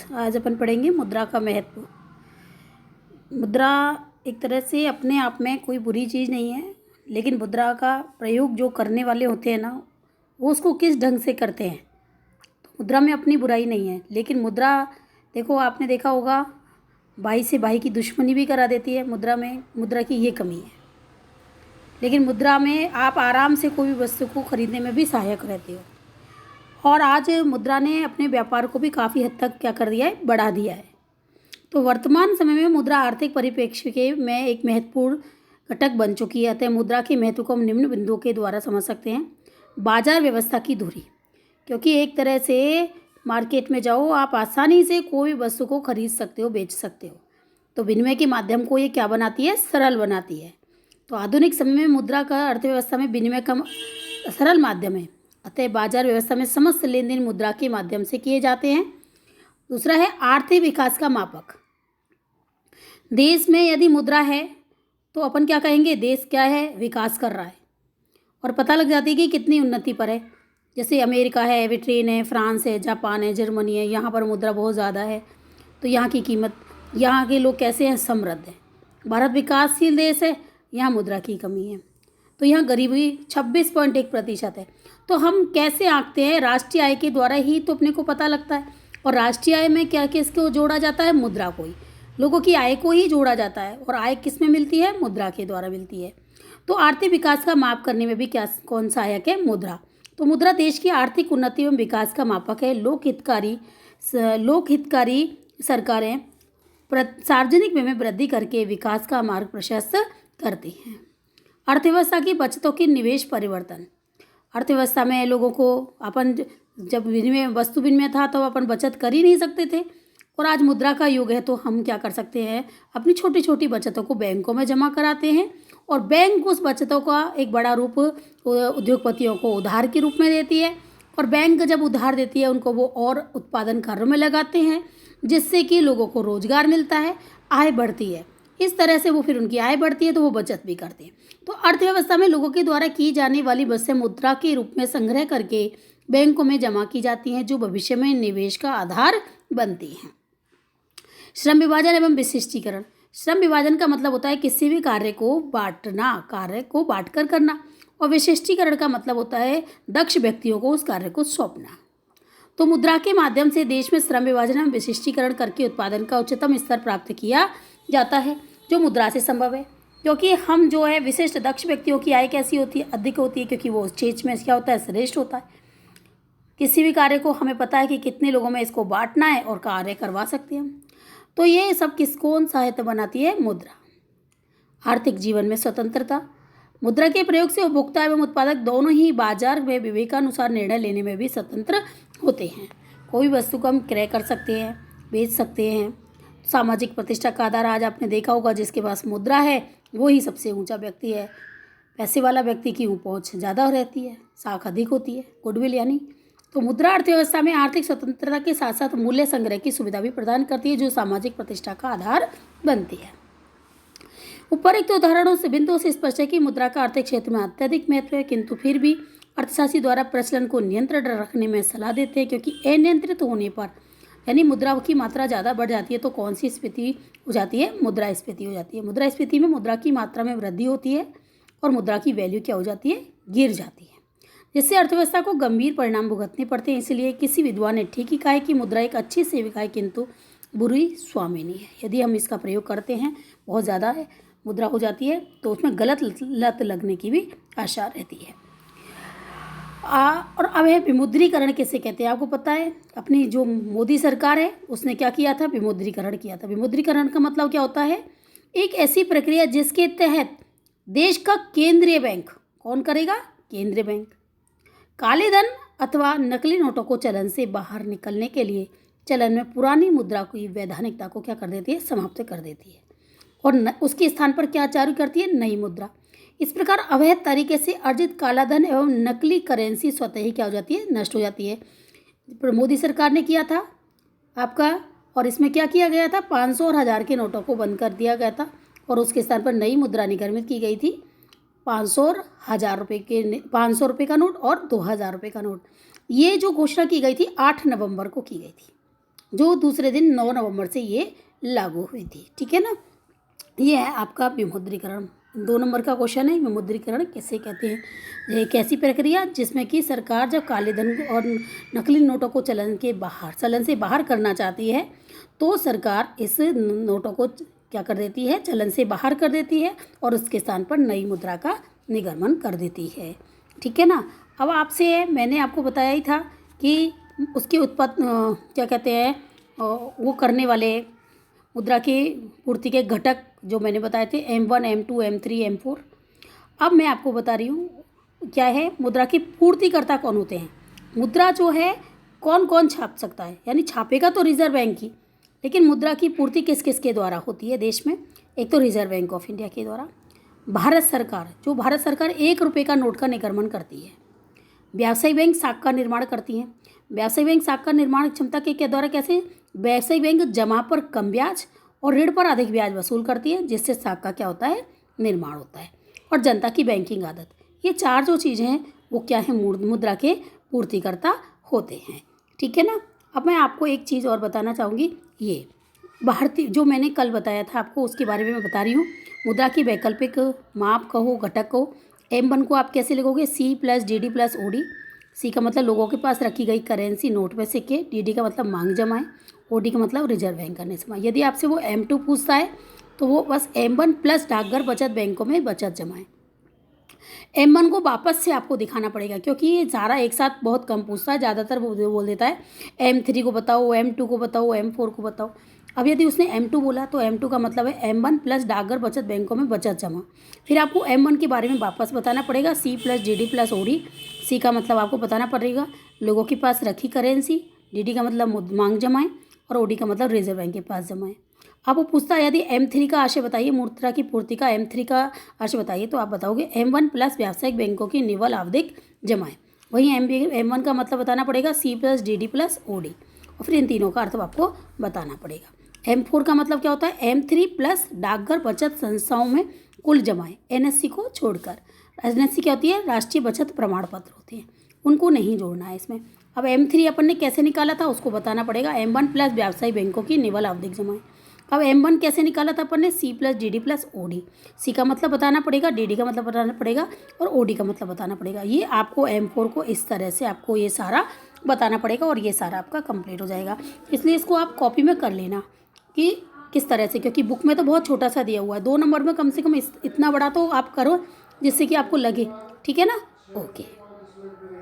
आज अपन पढ़ेंगे मुद्रा का महत्व। मुद्रा एक तरह से अपने आप में कोई बुरी चीज़ नहीं है, लेकिन मुद्रा का प्रयोग जो करने वाले होते हैं ना, वो उसको किस ढंग से करते हैं। तो मुद्रा में अपनी बुराई नहीं है, लेकिन मुद्रा देखो, आपने देखा होगा, भाई से भाई की दुश्मनी भी करा देती है। मुद्रा की ये कमी है। लेकिन मुद्रा में आप आराम से कोई भी वस्तु को खरीदने में भी सहायक रहते हो। और आज मुद्रा ने अपने व्यापार को भी काफ़ी हद तक क्या कर दिया है, बढ़ा दिया है। तो वर्तमान समय में मुद्रा आर्थिक परिप्रेक्ष्य के में एक महत्वपूर्ण घटक बन चुकी है। अतः मुद्रा के महत्व को हम निम्न बिंदुओं के द्वारा समझ सकते हैं। बाजार व्यवस्था की धुरी, क्योंकि एक तरह से मार्केट में जाओ, आप आसानी से कोई वस्तु को खरीद सकते हो, बेच सकते हो। तो विनिमय के माध्यम को ये क्या बनाती है, सरल बनाती है। तो आधुनिक समय में मुद्रा का अर्थव्यवस्था में विनिमय का सरल माध्यम है। अतः बाजार व्यवस्था में समस्त लेन देन मुद्रा के माध्यम से किए जाते हैं। दूसरा है आर्थिक विकास का मापक। देश में यदि मुद्रा है तो अपन क्या कहेंगे, देश क्या है, विकास कर रहा है। और पता लग जाती है कि कितनी उन्नति पर है। जैसे अमेरिका है, ब्रिटेन है, फ्रांस है, जापान है, जर्मनी है, यहाँ पर मुद्रा बहुत ज़्यादा है, तो यहाँ की कीमत, यहाँ के लोग कैसे हैं, समृद्ध हैं। भारत विकासशील देश है, यहाँ मुद्रा की कमी है, तो यहाँ गरीबी 26.1% है। तो हम कैसे आंकते हैं, राष्ट्रीय आय के द्वारा ही तो अपने को पता लगता है। और राष्ट्रीय आय में क्या किसको जोड़ा जाता है, मुद्रा को ही, लोगों की आय को ही जोड़ा जाता है। और आय किस में मिलती है, मुद्रा के द्वारा मिलती है। तो आर्थिक विकास का माप करने में भी क्या कौन सहायक है, मुद्रा। तो मुद्रा देश की आर्थिक उन्नति एवं विकास का मापक है। लोकहितकारी सरकारें सार्वजनिक व्यय में वृद्धि करके विकास का मार्ग प्रशस्त करती हैं। अर्थव्यवस्था की बचतों की निवेश परिवर्तन। अर्थव्यवस्था में लोगों को अपन जब विनिमय वस्तु विनिमय था तो अपन बचत कर ही नहीं सकते थे। और आज मुद्रा का युग है, तो हम क्या कर सकते हैं, अपनी छोटी छोटी बचतों को बैंकों में जमा कराते हैं। और बैंक उस बचतों का एक बड़ा रूप उद्योगपतियों को उधार के रूप में देती है। और बैंक जब उधार देती है, उनको वो और उत्पादन कार्यों में लगाते हैं, जिससे कि लोगों को रोजगार मिलता है, आय बढ़ती है। इस तरह से वो फिर उनकी आय बढ़ती है, तो वो बचत भी करते हैं। तो अर्थव्यवस्था में लोगों के द्वारा की जाने वाली बचतें मुद्रा के रूप में संग्रह करके बैंकों में जमा की जाती हैं, जो भविष्य में निवेश का आधार बनती हैं। श्रम विभाजन एवं विशिष्टीकरण। श्रम विभाजन का मतलब होता है किसी भी कार्य को बांटना, कार्य को बांटकर करना। और विशिष्टीकरण का मतलब होता है दक्ष व्यक्तियों को उस कार्य को सौंपना। तो मुद्रा के माध्यम से देश में श्रम विभाजन एवं विशिष्टीकरण करके उत्पादन का उच्चतम स्तर प्राप्त किया जाता है, जो मुद्रा से संभव है। क्योंकि हम जो है विशिष्ट दक्ष व्यक्तियों की आय कैसी होती है, अधिक होती है, क्योंकि वो उस चीज में क्या होता है, श्रेष्ठ होता है। किसी भी कार्य को हमें पता है कि कितने लोगों में इसको बांटना है और कार्य करवा सकते हैं हम। तो ये सब कौन सहायता बनाती है, मुद्रा। आर्थिक जीवन में स्वतंत्रता। मुद्रा के प्रयोग से उपभोक्ता एवं उत्पादक दोनों ही बाजार में विवेकानुसार निर्णय लेने में भी स्वतंत्र होते हैं। कोई वस्तु को हम क्रय कर सकते हैं, बेच सकते हैं। सामाजिक प्रतिष्ठा का आधार आज आपने देखा होगा, जिसके पास मुद्रा है वो ही सबसे ऊंचा व्यक्ति है। पैसे वाला व्यक्ति की पहुंच ज़्यादा रहती है, साख अधिक होती है, गुडविल यानी। तो मुद्रा अर्थव्यवस्था में आर्थिक स्वतंत्रता के साथ साथ मूल्य संग्रह की सुविधा भी प्रदान करती है, जो सामाजिक प्रतिष्ठा का आधार बनती है। उपरोक्त उदाहरणों से बिंदुओं से स्पष्ट है कि मुद्रा का आर्थिक क्षेत्र में अत्यधिक महत्व है, किंतु फिर भी अर्थशास्त्री द्वारा प्रचलन को नियंत्रण रखने में सलाह देते हैं, क्योंकि अनियंत्रित होने पर यानी मुद्रा की मात्रा ज़्यादा बढ़ जाती है तो कौन सी स्फीति हो जाती है, मुद्रास्फीति हो जाती है। मुद्रास्फीति में मुद्रा की मात्रा में वृद्धि होती है और मुद्रा की वैल्यू क्या हो जाती है, गिर जाती है, जिससे अर्थव्यवस्था को गंभीर परिणाम भुगतने पड़ते हैं। इसलिए किसी विद्वान ने ठीक ही कहा है कि मुद्रा एक अच्छी सेविका है, किंतु बुरी स्वामिनी है। यदि हम इसका प्रयोग करते हैं, बहुत ज़्यादा है मुद्रा हो जाती है, तो उसमें गलत लत लगने की भी आशा रहती है। और अब है विमुद्रीकरण किसे कहते हैं, आपको पता है। अपनी जो मोदी सरकार है उसने क्या किया था, विमुद्रीकरण किया था। विमुद्रीकरण का मतलब क्या होता है, एक ऐसी प्रक्रिया जिसके तहत देश का केंद्रीय बैंक, कौन करेगा, केंद्रीय बैंक, काले धन अथवा नकली नोटों को चलन से बाहर निकलने के लिए चलन में पुरानी मुद्रा की वैधानिकता को क्या कर देती है, समाप्त कर देती है। और उसके स्थान पर क्या चालू करती है, नई मुद्रा। इस प्रकार अवैध तरीके से अर्जित काला धन एवं नकली करेंसी स्वतः ही क्या हो जाती है, नष्ट हो जाती है। मोदी सरकार ने किया था आपका, और इसमें क्या किया गया था, 500 और 1000 के नोटों को बंद कर दिया गया था और उसके स्थान पर नई मुद्रा निर्मित की गई थी। 500 और 1000 रुपये के, 500 रुपये का नोट और 2000 रुपये का नोट। ये जो घोषणा की गई थी 8 नवंबर को की गई थी। जो दूसरे दिन 9 नवंबर से ये लागू हुई थी। ठीक है ना, ये है आपका विमुद्रीकरण। 2 नंबर का क्वेश्चन है, विमुद्रीकरण किसे कहते हैं। ये एक ऐसी प्रक्रिया जिसमें कि सरकार जब काले धन और नकली नोटों को चलन से बाहर करना चाहती है तो सरकार इस नोटों को क्या कर देती है, चलन से बाहर कर देती है और उसके स्थान पर नई मुद्रा का निर्गमन कर देती है। ठीक है ना। अब आपसे मैंने आपको बताया ही था कि उसके क्या कहते हैं वो करने वाले मुद्रा की पूर्ति के घटक जो मैंने बताए थे M1, M2, M3, M4। अब मैं आपको बता रही हूँ क्या है, मुद्रा की पूर्तिकर्ता कौन होते हैं। मुद्रा जो है कौन कौन छाप सकता है, यानी छापेगा तो रिजर्व बैंक की, लेकिन मुद्रा की पूर्ति किस किस के द्वारा होती है देश में। एक तो रिजर्व बैंक ऑफ इंडिया के द्वारा, भारत सरकार 1 रुपये का नोट का निर्गमन करती है, व्यावसायिक बैंक साख का निर्माण करती हैं। व्यावसायिक बैंक साख का निर्माण क्षमता के द्वारा कैसे, व्यावसायिक बैंक जमा पर कम ब्याज और ऋण पर अधिक ब्याज वसूल करती है, जिससे साख का क्या होता है, निर्माण होता है। और जनता की बैंकिंग आदत, ये 4 जो चीज़ें हैं वो क्या है, मुद्रा के पूर्तिकर्ता होते हैं। ठीक है ना। अब मैं आपको एक चीज़ और बताना चाहूँगी, ये भारतीय जो मैंने कल बताया था आपको उसके बारे में मैं बता रही हूँ। मुद्रा की वैकल्पिक माप कहो, घटक कहो। M1 को आप कैसे लिखोगे, C + DD + OD। C का मतलब लोगों के पास रखी गई करेंसी, नोट में सिक्के। DD का मतलब मांग जमाएं। OD का मतलब रिजर्व बैंक का निस्मा। यदि आपसे वो M2 पूछता है तो वो बस M1 प्लस डाकघर बचत बैंकों में बचत जमाएं। M1 को वापस से आपको दिखाना पड़ेगा क्योंकि ये सारा एक साथ बहुत कम पूछता है, ज़्यादातर वो बोल देता है M3 को बताओ, M2 को बताओ, M4 को बताओ। अब यदि उसने M2 बोला तो M2 का मतलब है M1 प्लस डाकघर बचत बैंकों में बचत जमा। फिर आपको M1 के बारे में वापस बताना पड़ेगा, C + DD + OD। C का मतलब आपको बताना पड़ेगा लोगों के पास रखी करेंसी, DD का मतलब मांग जमाएं और OD का मतलब रिजर्व बैंक के पास जमाएं। अब वो पूछता है यदि M3 का आशय बताइए, मुद्रा की पूर्ति का M3 का आशय बताइए, तो आप बताओगे M1 प्लस व्यावसायिक बैंकों की निवल आवधिक जमाएं। वहीं M1 का मतलब बताना पड़ेगा C + DD + OD और फिर इन तीनों का अर्थ आपको बताना पड़ेगा। M4 का मतलब क्या होता है, M3 प्लस डाकघर बचत संस्थाओं में कुल जमाएं, NSC को छोड़कर। NSC क्या होती है, राष्ट्रीय बचत प्रमाण पत्र होते हैं, उनको नहीं जोड़ना है इसमें। अब M3 अपन ने कैसे निकाला था उसको बताना पड़ेगा, M1 प्लस व्यावसायिक बैंकों की निवल आवधिक जमाएं। अब M1 कैसे निकाला था अपन ने, C + DD + OD। C का मतलब बताना पड़ेगा, DD का मतलब बताना पड़ेगा और OD का मतलब बताना पड़ेगा। ये आपको M4 को इस तरह से आपको ये सारा बताना पड़ेगा और ये सारा आपका कंप्लीट हो जाएगा। इसलिए इसको आप कॉपी में कर लेना कि किस तरह से, क्योंकि बुक में तो बहुत छोटा सा दिया हुआ है। 2 नंबर में कम से कम इतना बड़ा तो आप करो जिससे कि आपको लगे। ठीक है ना। ओके।